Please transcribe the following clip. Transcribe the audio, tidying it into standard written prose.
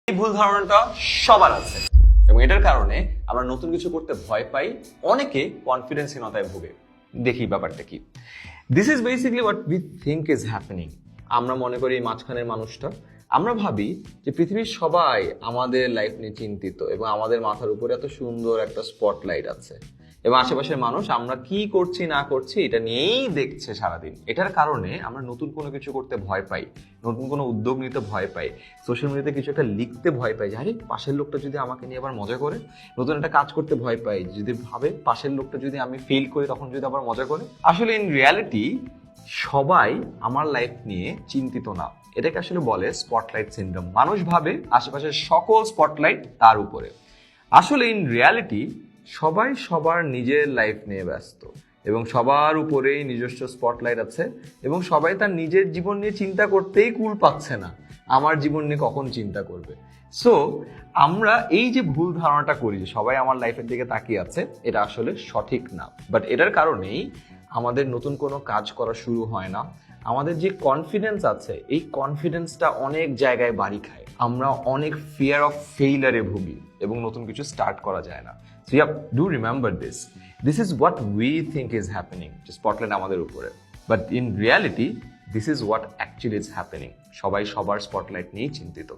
এই ভুল ধারণাটা সবার আছে এবং এটার কারণে আমরা নতুন কিছু করতে ভয় পাই, অনেকে কনফিডেন্সহীনতায় ভোগে। দেখি ব্যাপারটা কি। This is basically what we think is happening. আমরা মনে করি এই মাঝখানের মানুষটা, আমরা ভাবি যে পৃথিবীর সবাই আমাদের লাইফ নিয়ে চিন্তিত এবং আমাদের মাথার উপরে এত সুন্দর একটা স্পটলাইট আছে এবং আশেপাশের মানুষ আমরা কি করছি না করছি এটা নিয়েই দেখছে সারাদিন। এটার কারণে আমরা নতুন কোনো কিছু করতে ভয় পাই, নতুন কোনো উদ্যোগ নিতে ভয় পাই, সোশ্যাল মিডিয়াতে কিছু একটা লিখতে ভয় পাই যে আরে পাশের লোকটা যদি আমাকে নিয়ে আবার মজা করে, নতুন একটা কাজ করতে ভয় পাই যদি ভাবে পাশের লোকটা যদি আমি ফেল করি তখন যদি আবার মজা করে। আসলে ইন রিয়ালিটি সবাই আমার লাইফ নিয়ে চিন্তিত না, এটাকে আসলে বলে স্পটলাইট সিনড্রোম। মানুষ ভাবে আশেপাশের সকল স্পটলাইট তার উপরে। আসলে ইন রিয়ালিটি সবাই সবার নিজের লাইফ নিয়ে ব্যস্ত এবং সবার উপরেই নিজস্ব স্পটলাইট আছে এবং সবাই তার নিজের জীবন নিয়ে চিন্তা করতেই কুল পাচ্ছে না আমার জীবন নিয়ে কখন চিন্তা করবে। সো আমরা এই যে ভুল ধারণাটা করি যে সবাই আমার লাইফের দিকে তাকিয়ে আছে, এটা আসলে সঠিক না। বাট এটার কারণেই আমাদের নতুন কোনো কাজ করা শুরু হয় না, আমাদের যে কনফিডেন্স আছে এই কনফিডেন্সটা অনেক জায়গায় বাড়ি খায়, আমরা অনেক ফিয়ার অফ ফেইলারে ভুগি এবং নতুন কিছু স্টার্ট করা যায় না। So yeah, do remember this is what we think is happening, যে স্পটলাইট আমাদের উপরে। But in reality this is what actually is happening. সবাই সবার স্পটলাইট নিয়েই চিন্তিত।